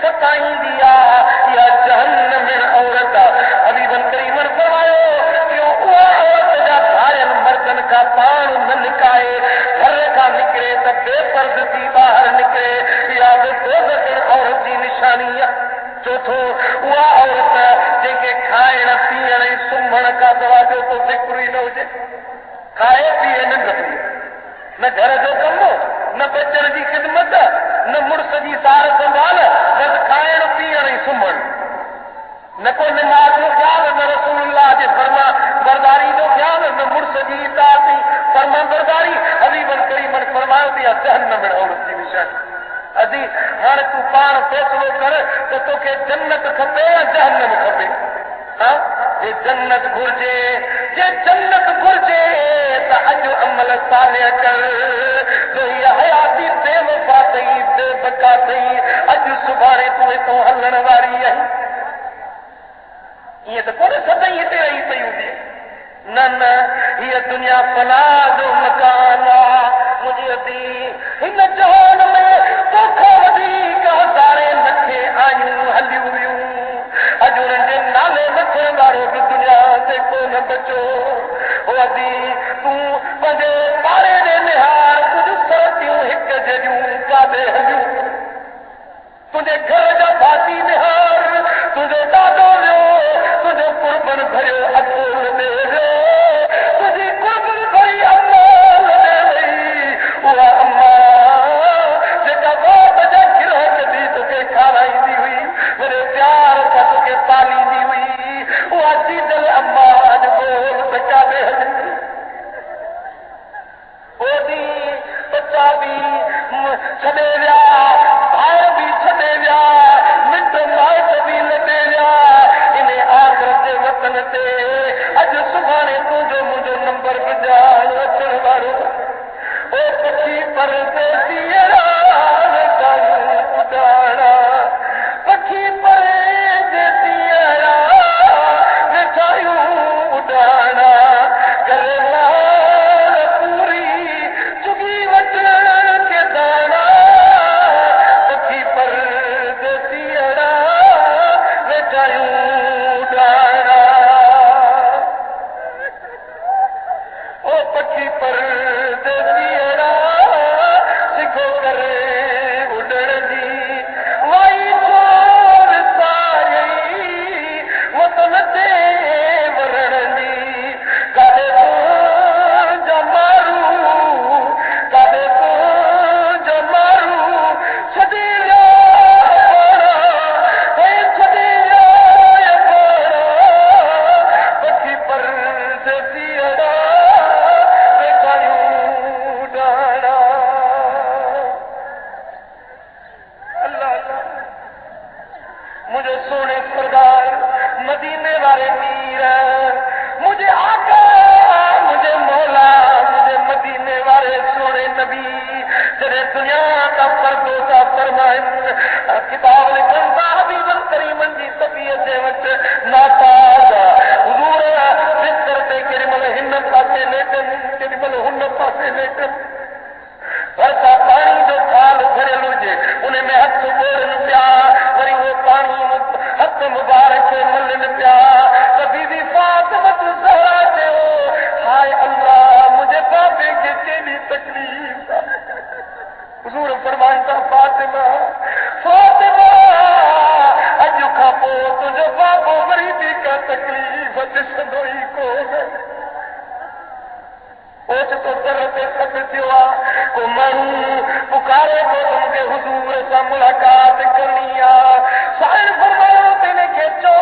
सताईंदी आहे, इहा जहन्नम में औरत आहे। हबीबन करीमन फरमायो उहा औरत जा भाइनि मर्दनि खां पाण न निकाए, घर खां निकिरे त बेपर्द थी ॿाहिरि निकिरे, इहा बि दोज़ख औरत जी निशानी आहे। चौथो, उहा औरत जंहिंखे खाइण पीअण ऐं सुम्हण खां सवाइ ॿियो को ज़िक्र ई न हुजे, खाए पीए निंड थिए, न घर जो कमु, न बचनि जी ख़िदमत, न मुड़ुस जी सार संभाल, बसि खाइण पीअण ऐं सुम्हण, न को निमाज़ जो ख़्यालु, न रसूलुल्लाह जे फर्मा बरदारी जो ख़्यालु, न मुड़ुस जी इताअत फर्मा बरदारी। हबीबन करीमन फरमायो त इहा जहन्नम में औरत जी निशानी। अजी हाणे तूं पाण फ़ैसिलो कर त तोखे जन्नत खपे या जहन्नम खपे? हाँ, जे जन्नत घुर्जे त अॼु अमल सालिह कर, जो हीअ हयाती बेवफ़ा अथई, बेबका अथई, अॼु सुभाणे तूं हितां हलण वारी आहीं। ईअं त कोन्हे सदाईं हिते रही पई हुजे, न हीअ दुनिया फना जो मकान आहे। मुंहिंजी अदी हिन जहान में तोखां वधीक हज़ारे नथे आयूं हलियूं हुयूं, अॼु हुननि जे नाले वठण वारो बि दुनिया ते कोन बचो। हो अदी तूं पंहिंजे पाड़े जे निहार कुझु सरतियूं हिकु जहिड़ियूं काॾे हलियूं, तुंहिंजे घर जा भाती निहार, तुंहिंजो ॾाॾो वियो, तुंहिंजो कुर्बन भरियो अकोल ॾे, तुंहिंजी कुर्बन भरी अमल ॾे, किताब लिखन था हबीबन करीमन जी तबीयत वट नाताजा हुजूर बिस्तर ते केमल हिन पासे लेटन केमल हुन पासे लेटन भरसा पानी जो थाल भरियल हुजे उन में हथ बोड़न पिया वरी वो पानी हथ मुबारक मलन पिया त बीबी फातिमा ज़हरा चयो हाय अल्लाह मुझे बाबे के केॾी तकलीफ़ हुजूर फरमाइनि था फातिमा फातिमा अॼु खां पोइ तुंहिंजो बाबो वरी बि का तकलीफ़ ॾिसंदो ई कोन ओचितो दर ते सॾु थियो आहे को माण्हू पुकारे थो तुंहिंजे हुजूर सां मुलाक़ात करणी आहे साईं फरमायो तिनखे चओ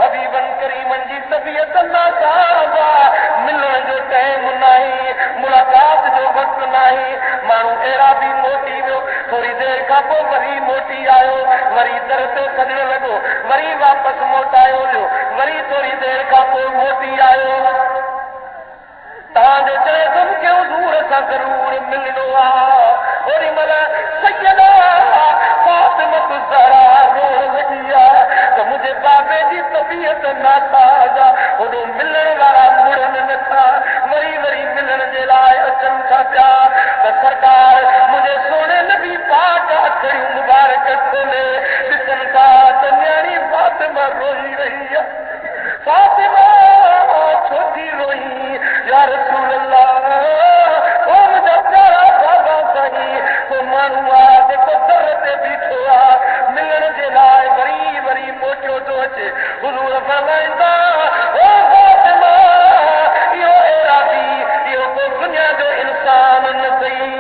हबीबन करीमन जी तबीयत नासाज़ आहे मिलण जो टाइम नाहे मुलाक़ात जो वक़्तु नाहे माण्हू अहिड़ा बि मोटी वियो थोरी देरि खां पोइ वरी मोटी आयो वरी दर ते सॾण लॻो वरी वापसि मोटायो वियो वरी थोरी देरि खां पोइ मोटी आयो तव्हांजो चए थो मूंखे हुजूर सां ज़रूरु मिलणो आहे ओॾी महिल सैयदा फातिमा ज़हरा रोअण लॻी आहे त मुंहिंजे बाबे जी तबीयत नासाज़ आहे होॾो मिलण वारा मुड़नि नथा वरी वरी मिलण जे लाइ अचनि था पिया त सरकार मुंहिंजे सोने नबी पाक अखियूं मुबारक खोले ॾिसनि था त न्याणी फातिमा रोई रही आहे फातिमा छो थी रोई या रसूल अल्लाह ओ मुंहिंजा प्यारा बाबा साईं को माण्हू आहे जेको दर ते बीठो आहे मिलण जे लाइ वरी वरी मोटियो थो अचे हुजूर फरमाईंदा ओ फातिमा इहो एरादी इहो को दुनिया जो इंसान न सही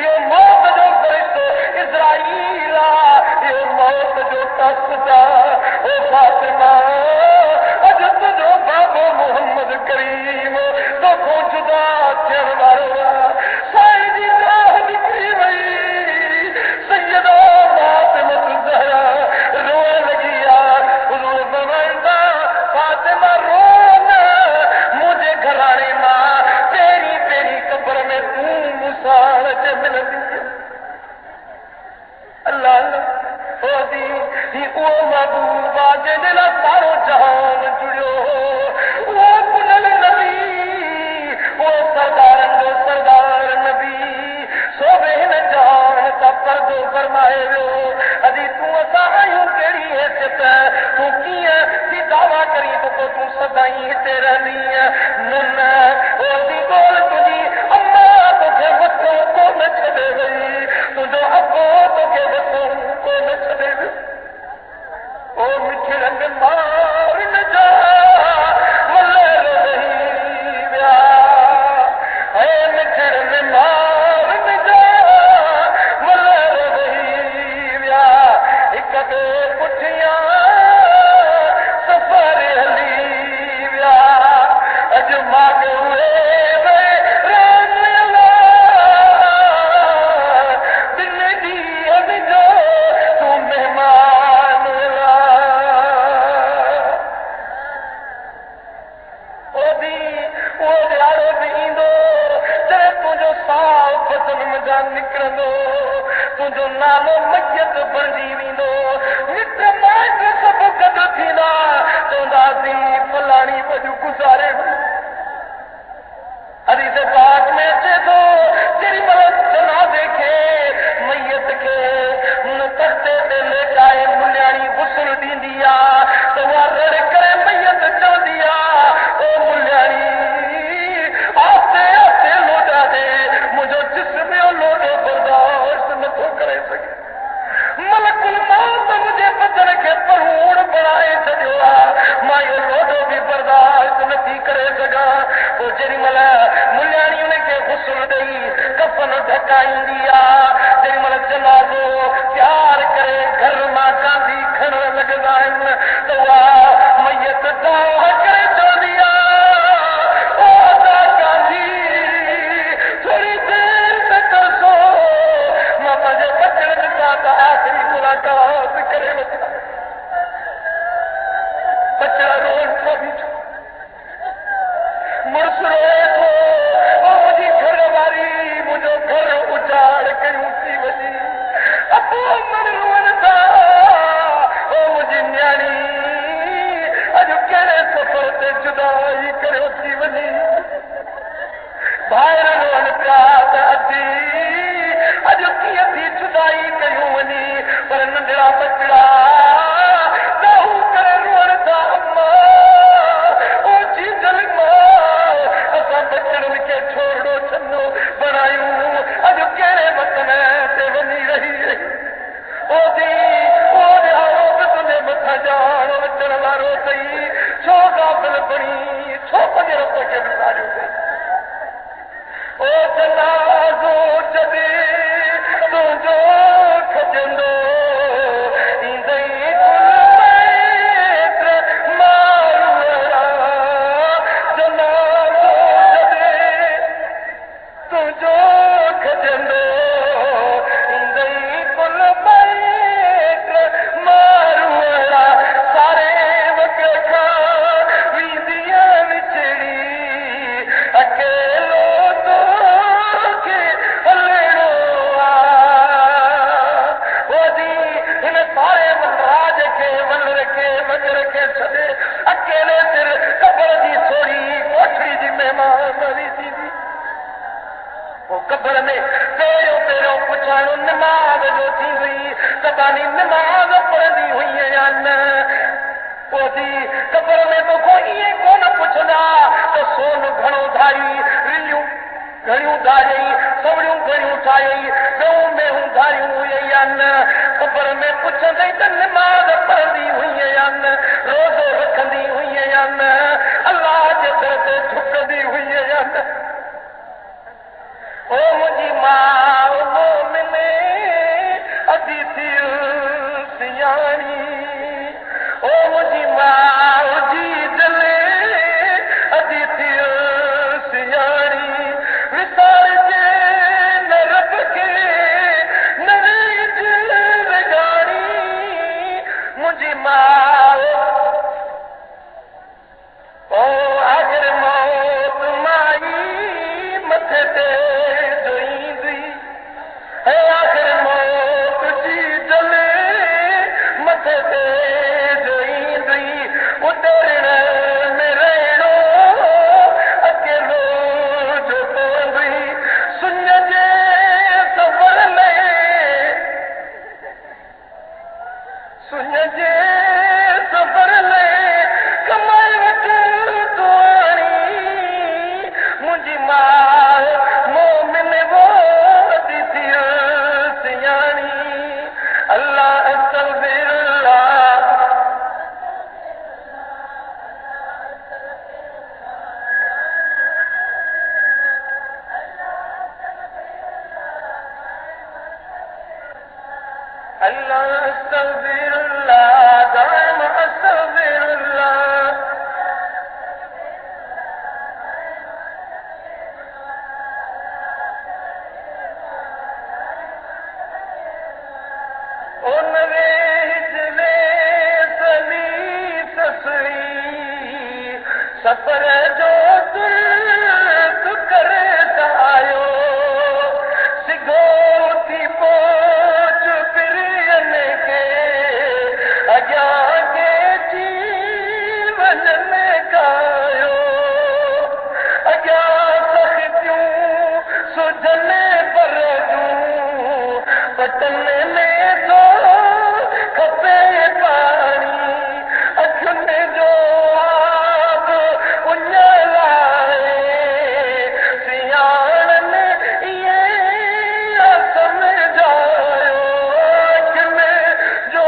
इहो मौत जो फ़रिश्तो इज़राईल आहे इहो मौत जो तख़्त आहे ओ फातिमा अॼु तुंहिंजो बाबो मोहम्मद करीम तोखो जुदा थियण वारो आहे साईं जी राह निकिरी वई सैयदा फातिमा ज़हरा रोअण लॻी आहे हुजूर फरमाईंदा फातिमा रो न मुंहिंजे घराणे मां पहिरीं पहिरीं क़ब्र में तूं मूंसां अचे मिलंदी अल्लाह अल्लाह ही उहो महबूब आहे जंहिंजे लाइ सारो जहान जुड़ियो उहो पुनल नबी उहो सरदारनि जो सरदार नबी सोभे हिन जहान सां पर्दो फरमाए वियो अॼु तूं असां आहियूं कहिड़ी हैसियत तूं कीअं थी दावा करी त पोइ तूं सदाईं हिते रहंदी न ओसी गोल तुंहिंजी अम्मा तोखे वठो कोन छॾे वई तुंहिंजो अबो तोखे वठो कोन छॾे वियो ओ मिठे रंग मार न जा मलर रही विया है मिठे रंग मार न जा मलर रही विया हिक ॿिए पुठियां सफ़र हली विया अॼु माॻ उहे निकिरंदो तुंहिंजो नालो मयत बणिजी वेंदो मिट माइट सभु गॾु थींदा चवंदासीं फलाणी अॼु गुज़ारे हदीस पाक में अचे थो जेॾी महिल जनाज़े खे मयत खे हुन तख़्ते ते लेटाए मुलियाणी गुस्ल ॾींदी आहे त उहा रड़ करे मयत चवंदी आहे ओ मुलियाणी आस्ते आस्ते लोटा दे मुंहिंजो जिस्म जो लोॾो बर्दाश्त नथो करे सघे मलकुल मौत मुंहिंजे बदन खे परूण बणाए छॾियो आहे मां इहो लोॾो बि बर्दाश्त नथी करे सघां पोइ जेॾी महिल मुलियाणी हुनखे गुस्ल ॾेई कफ़न ढकाईंदी आहे जेॾी महिल जनाज़ो तयार करे घर मां कांधी खणण लॻंदा आहिनि त उहा मयत दाह करे चवंदी आहे ओ अदा कांधी थोरी देरि तक सो मां पंहिंजे बचड़नि सां त आख़िरी मुलाक़ात करे वठां बचड़ा रोअण खां बीठो मुड़ुस रोए थो मुंहिंजी घर वारी मुंहिंजो घर उजाड़ कयूं थी वञी के रब के बिसारियो थे ओ जनाज़ो जदे तुंहिंजो खजंदो ईंदई कुल पैत्र मारूअरा जनाज़ो जदे तुंहिंजो खजंदो ईंदई कुल पैत्र मारूअरा सारे वक़्त खां वींदियां विछड़ी अकेलो तोखे हलणो हिन सारे वनराज खे वनर खे वजर खे छॾे अकेले सिर कबर जी सोड़ी कोठड़ी जी महिमानदारी थींदी पोइ कबर में पहिरियों पहिरियों पुछाणो निमाज़ जो थींदी सदानी निमाज़ पढ़ंदी हुई या न पोइ कबर में तोखो ईअं कोन पुछंदा त सोन घणो धारी रिलियूं घणियूं धारियई सवड़ियूं घणियूं ठाहियई ॿियूं मेहूं धारियूं हुई या न ख़बर में पुछंदई त निमाज़ पढ़ंदी हुई या न रोज़ो रखंदी हुई या न अलाह जे दर ते झुकंदी हुई या न ओ मुंहिंजी माउ मोमिन अदी थी सियाणी ओ मुंहिंजी माउ जी दिलि अदी थी सियाणी विसारजे न रब खे न वेझ विगाड़ी मुंहिंजी माउ ओ आख़िर मौत माई मथे ते जो ईंदी ऐं आख़िर मौत जी जले मथे ते जो ईंदी उतरण में रहणो अकेलो जो पवंदी सुञ जे सफ़र में सुञ जे सफ़र में कमाए वठ तो आणी मुंहिंजी माउ मोमिन वो अदी थी सियाणी अल्लाह अस्तग़फिरुल्लाह अल्लाह अस्तग़फिरुल्लाह दाइम अस्तग़फिरुल्लाह ओ नवे हिजले सली ससुई सफ़र जो दुर्द करे त आयो सिगो थी पहुच पिरियन खे अॻियां के जीवन में कायो अॻियां सख़्तियूं सुजने पर जूं बटन में थो खपे पाणी अखियुनि जो आब उञलाए सियाणनि इहे समझायो अखियुनि जो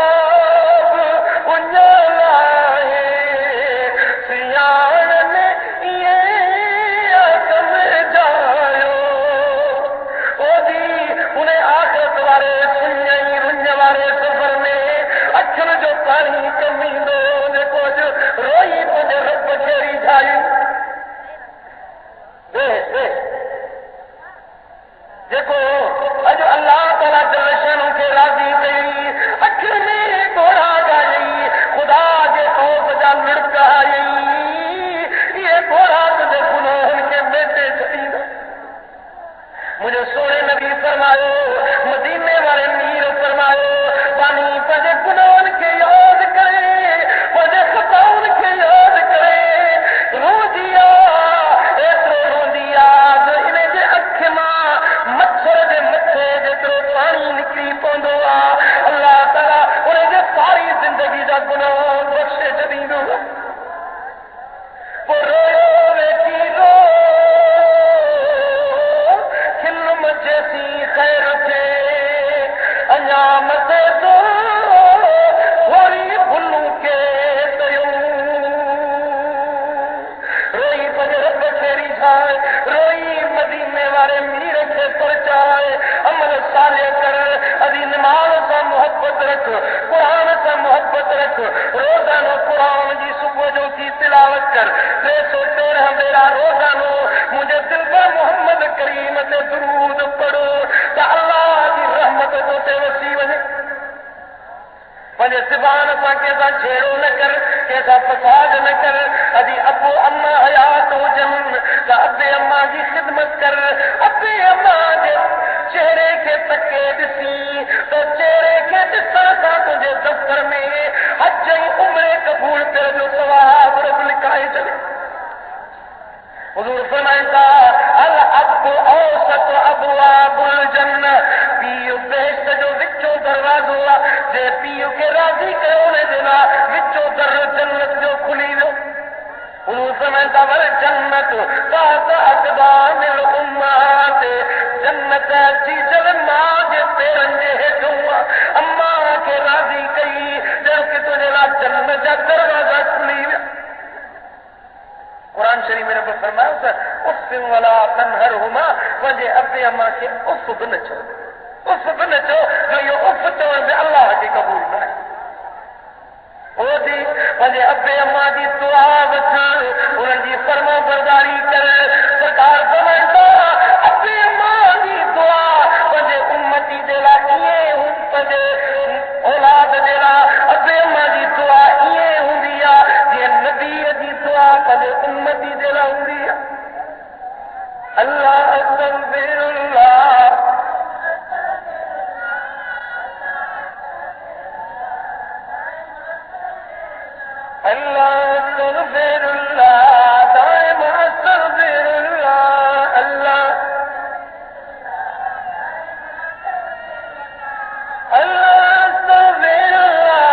आब उञलाए सियाणनि इहे समझायो ओदी उन आख़िरत वारे सुञई रुञ वारे सफ़र में अखियुनि जो पाणी कमींदो जेको अॼु रोई पंहिंजे रब खे रिझायूं जेको अॼु अलाह ताला जल शानो खे राज़ी कई अखियुनि में घोड़ा ॻायई ख़ुदा जे ख़ौफ़ जा मिड़क आयई इहे घोड़ा तुंहिंजे गुनाहनि खे मेटे छॾींदा मुंहिंजो सोणे नबी फरमायो मदीने वारे मीर फरमायो पानी पंहिंजे गुनाहनि खे यादि करे पंहिंजे ख़ताउनि खे यादि करे रोज़ी एतिरो रोंदी आहे इन जे अखि मां मच्छर जे मथे जेतिरो पाणी निकिरी पवंदो आहे अलाह ताला उन जे सारी ज़िंदगी जा गुनाह बख़्शे छॾींदो पोइ रोयो वेठी रो खिल मजेसी ख़ैर थे अञा मथे तो थोरी भुलूं के कयूं कर 313 बेरा रोजानो मुझे दिल पर मोहम्मद करीम ते दुरूद पढ़ो त अल्लाह की रहमत तो ते वसी वने पंहिंजे ज़बान सां कंहिंसां छेड़ो न कर, कंहिंसां फसाद न कर। अॼु अबो अम्मा हयात हुजनि त अबे अम्मा जी ख़िदमत कर। अबे अम्मा जे चेहरे खे तके ॾिसी त चेहरे खे ॾिसण सां तुंहिंजे दफ़्तर में हज ऐं उमिरे क़बूल कर जो सवाब रब लिखाए छॾे। हुज़ूर फरमाइनि था अल अब्दु औसत अबवाबुल जन्नह, पीउ बेहश्त जो विचो दरवाज़ो आहे। जे पीउ खे राज़ी कयो उनजे लाइ विचो दर जन्नत जो खुली वियो। हुज़ूर फरमाइनि था वल जन्नत तहत अक़दामिल उम्मात, जन्नत अची जल मां जे पेरनि जे हेठों आहे। अम्मा खे राज़ी कई ॼण कि तुंहिंजे लाइ जन्नत जा दरवाज़ा खुली विया। कुरान शरीफ में रब फरमायो त उफ़ वला तनहरहुमा, पंहिंजे अबे अम्मा खे उफ़ बि न चओ, उफ़ बि न चओ जो इहो उफ़ चवण में अल्लाह खे क़बूल न आहे। ओ दी पंहिंजे अबे अम्मा जी दुआ वठ, उन्हनि जी फर्मा बरदारी कर। सरकार फरमाइनि था अबे अम्मा जी दुआ पंहिंजे उम्मती जे लाइ ईअं पंहिंजे औलाद जे लाइ अबे अम्मा जी दुआ ईअं हूंदी आहे जीअं नबीअ जी दुआ पंहिंजे उम्मती जे लाइ हूंदी आहे। अल्लाह अस्तगफिरुल्लाह, अल्लाह अस्तगफिरुल्लाह, दाइम अस्तगफिरुल्लाह, अल्लाह अल्लाह अस्तगफिरुल्लाह,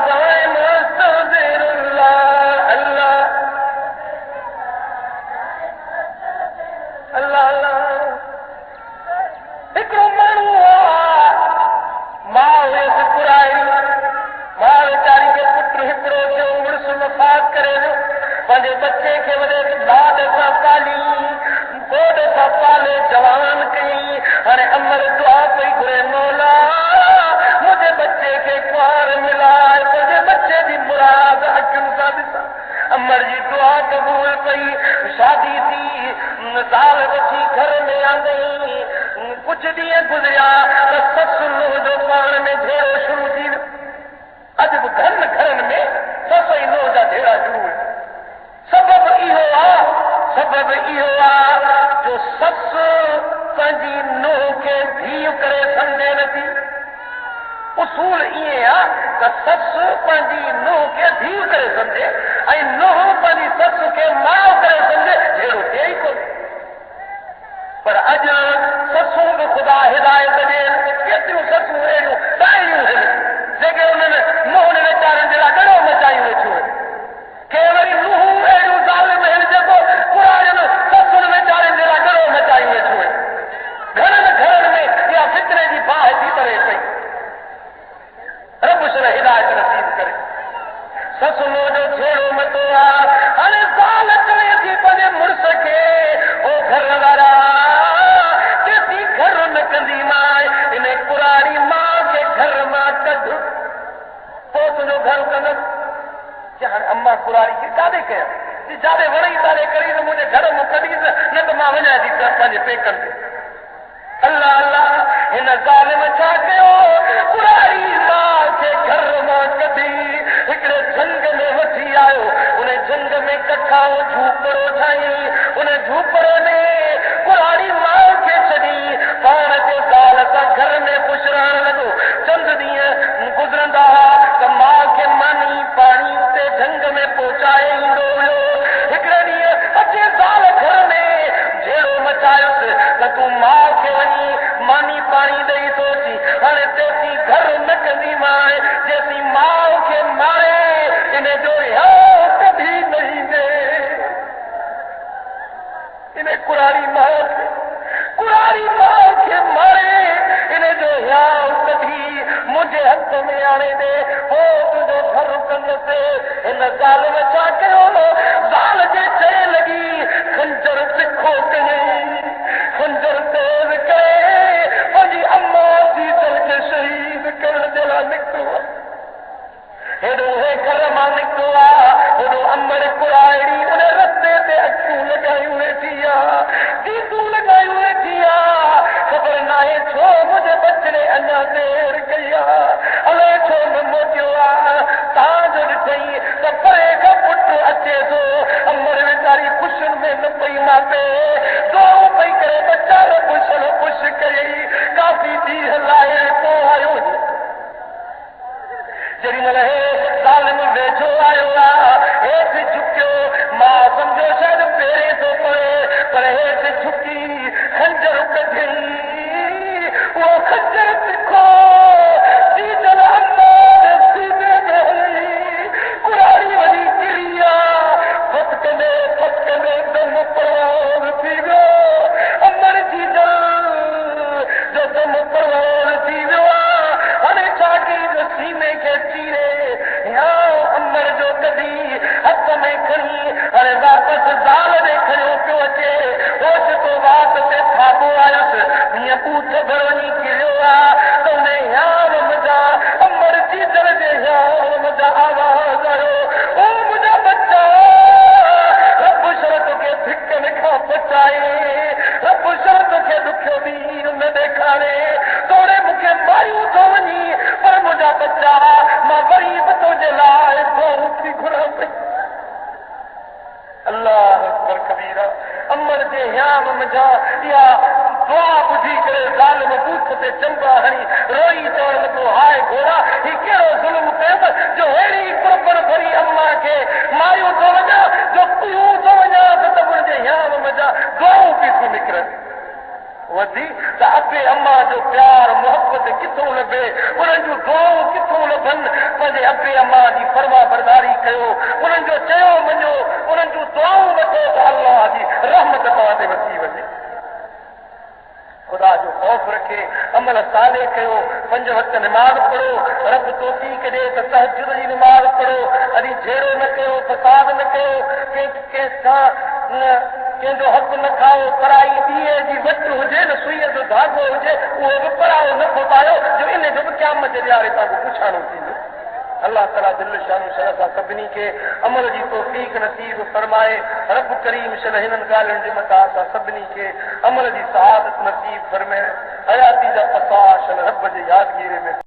दाइम अस्तगफिरुल्लाह, अल्लाह अल्लाह अल्लाह। हिकिड़ो माण्हू मां हुयसि पुराई, मां वीचारी खे पुटु हिकिड़ो थियो, मुड़ुस वफ़ात करे वियो। पंहिंजे बचे खे वॾे लाड सां पाली, गोद सां पाले जवान कई। हाणे अमर दुआ पई घुरे मौला मुंहिंजे बचे खे कुंवार मिलाए, पंहिंजे बचे जी मुराद अखियुनि सां ॾिसां। अमर जी दुआ क़बूल पई, शादी थी, साल वठी घर में आंदई। कुछ ॾींहं गुज़रिया त ससु नूंहं जो पाण में झेड़ो शुरू थी वियो। अॼु बि घरनि में ससु ऐं नूंहं जा झेड़ा शुरू आहिनि। सबबु इहो आहे जो ससु पंहिंजी नूंहं खे धीउ करे सम्झे नथी। उसूल ईअं आहे त ससु पंहिंजी नूंहं खे धीउ करे सम्झे ऐं नूंहं पंहिंजी ससु खे माउ करे सम्झे, झेड़ो थिए ई कोन्हे। पर अॼु ससूं बि ख़ुदा हिदायत ॾियनि, केतिरियूं ससूं अहिड़ियूं ॾाढियूं आहिनि जेके उन्हनि मुंहंनि वीचारनि जे लाइ ॾड़ो मचायूं वेठियूं आहिनि। के वरी नूंहूं अहिड़ियूं ज़ालिम आहिनि जेको पुराणियुनि ससुनि वीचारनि जे लाइ ॾड़ो मचायूं वेठियूं आहिनि। घरनि में इहा फितरे जी बाहि थी तरे पई। रब शर हिदायत नसीब करे। ससु नूंहं जो झेड़ो मतो आहे। हाणे ज़ाल चवे थी पंहिंजे मुड़ुस खे, ओ घर वारा केसी घर न कंदी मां, इन कुराड़ी मां खे घर मां कढ, पोइ तुंहिंजो घर कंदसि। हाणे अम्मा कुराड़ी खे काॾे कयां, जाॾे वणी ताॾे करी त मुंहिंजे घर मां कढीस, न त मां वञा थी पंहिंजे पेकनि ते। अल्लाह अल्लाह, हिन ज़ालिम छा कयो, कुराड़ी मां खे घर मां कढी हिकिड़े झंग में वठी आयो। उन झंग में कठाओ झूपड़ो ठाही, उन झूपड़े में कुराड़ी मां खे छॾी पाण जे ज़ाल सां घर में ख़ुशि रहण लॻो। चंद ॾींहं गुज़रंदा त मां खे मानी पाणी उते झंग में पहुचाए ईंदो हुयो। हिकिड़े ॾींहुं अचे ज़ाल घर में झेड़ो मचायोसि त तूं मां खे वञी मानी पाणी ॾेई सोची, हाणे तेसी घर न कंदी मां, जेसी माउ खे मारे इन जो याओ कभी नहीं दे। इन कुराड़ी माउ खे मारे इन जो याओ कभी मुंहिंजे हथ में आणे दे, पोइ तुंहिंजो घर कंदसि। हिन ज़ाल में छा कयो, ज़ाल जे चए लॻी खंजर तिखो कयई, खंजर तेज़ करे पंहिंजी अम्मा जी दिल खे शहीद करण जे लाइ निकितो। हेॾो हे घर मां निकितो आहे, हेॾो अमर कुराड़ी उन्हनि जूं दुआऊं किथों लभनि, पंहिंजे अबे अम्मा जी फर्मा बरदारी कयो, उन्हनि जो चयो मञो, उन्हनि जूं दुआऊं वठो त अल्लाह जी रहमत तव्हां ते वसी वञे। खुदा जो ख़ौफ़ रखे, अमल साले कयो, 5 वक़्त निमाज़ पढ़ो, रब तौफ़ीक़ ॾे त तहज्जुद जी निमाज़ पढ़ो, अॼु झेड़ो न कयो, फसाद न कयो, कंहिंजो हक़ न खाओ, पराई ॾींहं जी वट हुजे न सुईअ जो धाॻो हुजे उहो बि परायो न खोटायो, जो इन जो बि क़यामत जे ॾियारे तव्हांखे पुछाणो थींदो। अल्लाह ताला दिल शान शरफ़ सां सभिनी खे अमल जी तौफ़ीक़ नसीब फरमाए। रब करीम शल हिननि ॻाल्हियुनि जे मथां असां सभिनी खे अमल जी सआदत नसीब फरमाए। हयाती जा पसा शल रब जे यादगीरी में